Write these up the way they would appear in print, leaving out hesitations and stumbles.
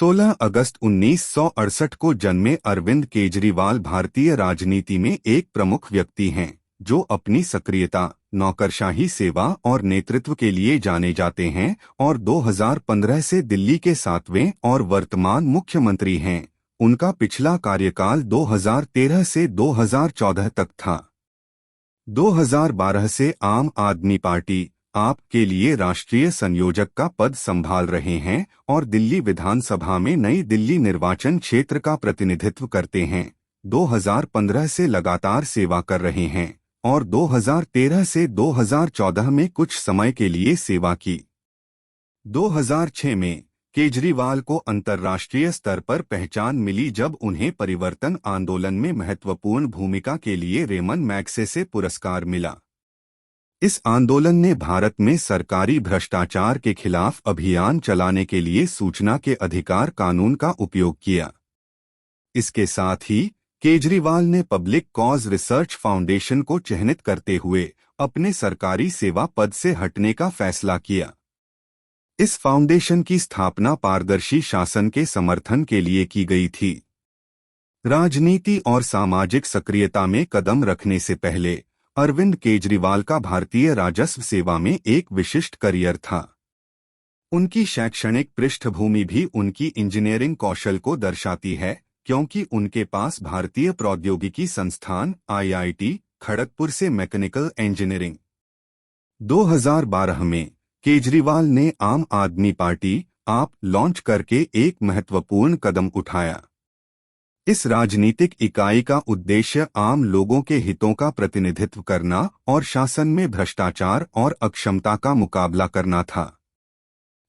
16 अगस्त 1968 को जन्मे अरविंद केजरीवाल भारतीय राजनीति में एक प्रमुख व्यक्ति हैं, जो अपनी सक्रियता, नौकरशाही सेवा और नेतृत्व के लिए जाने जाते हैं और 2015 से दिल्ली के 7वें और वर्तमान मुख्यमंत्री हैं। उनका पिछला कार्यकाल 2013 से 2014 तक था। 2012 से आम आदमी पार्टी आप के लिए राष्ट्रीय संयोजक का पद संभाल रहे हैं और दिल्ली विधानसभा में नई दिल्ली निर्वाचन क्षेत्र का प्रतिनिधित्व करते हैं। 2015 से लगातार सेवा कर रहे हैं और 2013 से 2014 में कुछ समय के लिए सेवा की। 2006 में केजरीवाल को अंतर्राष्ट्रीय स्तर पर पहचान मिली जब उन्हें परिवर्तन आंदोलन में महत्वपूर्ण भूमिका के लिए रेमन मैग्सेसे पुरस्कार मिला। इस आंदोलन ने भारत में सरकारी भ्रष्टाचार के खिलाफ अभियान चलाने के लिए सूचना के अधिकार कानून का उपयोग किया। इसके साथ ही केजरीवाल ने पब्लिक कॉज रिसर्च फाउंडेशन को चिह्नित करते हुए अपने सरकारी सेवा पद से हटने का फैसला किया। इस फाउंडेशन की स्थापना पारदर्शी शासन के समर्थन के लिए की गई थी। राजनीति और सामाजिक सक्रियता में कदम रखने से पहले अरविंद केजरीवाल का भारतीय राजस्व सेवा में एक विशिष्ट करियर था। उनकी शैक्षणिक पृष्ठभूमि भी उनकी इंजीनियरिंग कौशल को दर्शाती है, क्योंकि उनके पास भारतीय प्रौद्योगिकी संस्थान IIT खड़गपुर से मैकेनिकल इंजीनियरिंग। 2012 में केजरीवाल ने आम आदमी पार्टी आप लॉन्च करके एक महत्वपूर्ण कदम उठाया। इस राजनीतिक इकाई का उद्देश्य आम लोगों के हितों का प्रतिनिधित्व करना और शासन में भ्रष्टाचार और अक्षमता का मुकाबला करना था।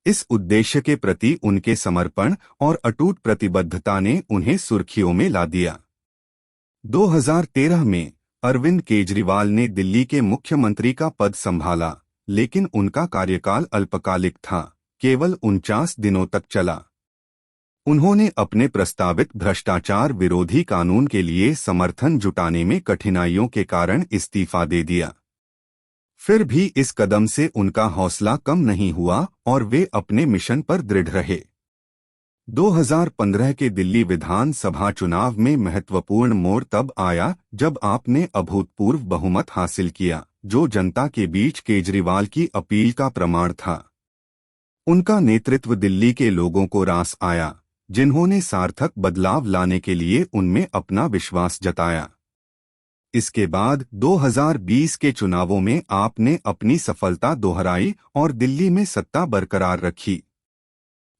इस उद्देश्य के प्रति उनके समर्पण और अटूट प्रतिबद्धता ने उन्हें सुर्खियों में ला दिया। 2013 में अरविंद केजरीवाल ने दिल्ली के मुख्यमंत्री का पद संभाला, लेकिन उनका कार्यकाल अल्पकालिक था, केवल 49 दिनों तक चला। उन्होंने अपने प्रस्तावित भ्रष्टाचार विरोधी कानून के लिए समर्थन जुटाने में कठिनाइयों के कारण इस्तीफा दे दिया। फिर भी इस कदम से उनका हौसला कम नहीं हुआ और वे अपने मिशन पर दृढ़ रहे। 2015 के दिल्ली विधानसभा चुनाव में महत्वपूर्ण मोड़ तब आया जब आपने अभूतपूर्व बहुमत हासिल किया, जो जनता के बीच केजरीवाल की अपील का प्रमाण था। उनका नेतृत्व दिल्ली के लोगों को रास आया, जिन्होंने सार्थक बदलाव लाने के लिए उनमें अपना विश्वास जताया। इसके बाद 2020 के चुनावों में आपने अपनी सफलता दोहराई और दिल्ली में सत्ता बरकरार रखी।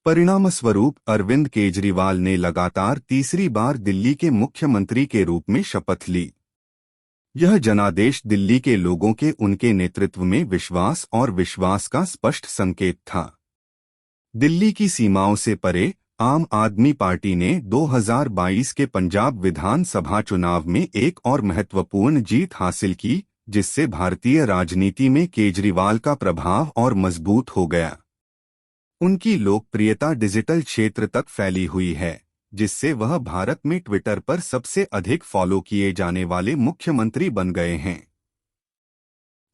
परिणामस्वरूप अरविंद केजरीवाल ने लगातार तीसरी बार दिल्ली के मुख्यमंत्री के रूप में शपथ ली। यह जनादेश दिल्ली के लोगों के उनके नेतृत्व में विश्वास और विश्वास का स्पष्ट संकेत था। दिल्ली की सीमाओं से परे आम आदमी पार्टी ने 2022 के पंजाब विधानसभा चुनाव में एक और महत्वपूर्ण जीत हासिल की, जिससे भारतीय राजनीति में केजरीवाल का प्रभाव और मजबूत हो गया। उनकी लोकप्रियता डिजिटल क्षेत्र तक फैली हुई है, जिससे वह भारत में ट्विटर पर सबसे अधिक फॉलो किए जाने वाले मुख्यमंत्री बन गए हैं।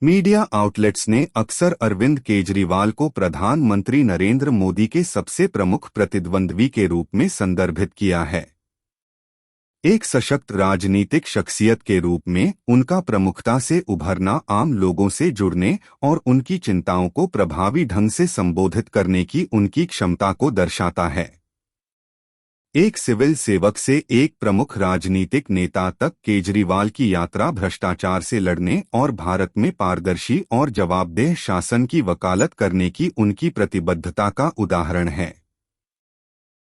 मीडिया आउटलेट्स ने अक्सर अरविंद केजरीवाल को प्रधानमंत्री नरेंद्र मोदी के सबसे प्रमुख प्रतिद्वंद्वी के रूप में संदर्भित किया है। एक सशक्त राजनीतिक शख्सियत के रूप में उनका प्रमुखता से उभरना आम लोगों से जुड़ने और उनकी चिंताओं को प्रभावी ढंग से संबोधित करने की उनकी क्षमता को दर्शाता है। एक सिविल सेवक से एक प्रमुख राजनीतिक नेता तक केजरीवाल की यात्रा भ्रष्टाचार से लड़ने और भारत में पारदर्शी और जवाबदेह शासन की वकालत करने की उनकी प्रतिबद्धता का उदाहरण है।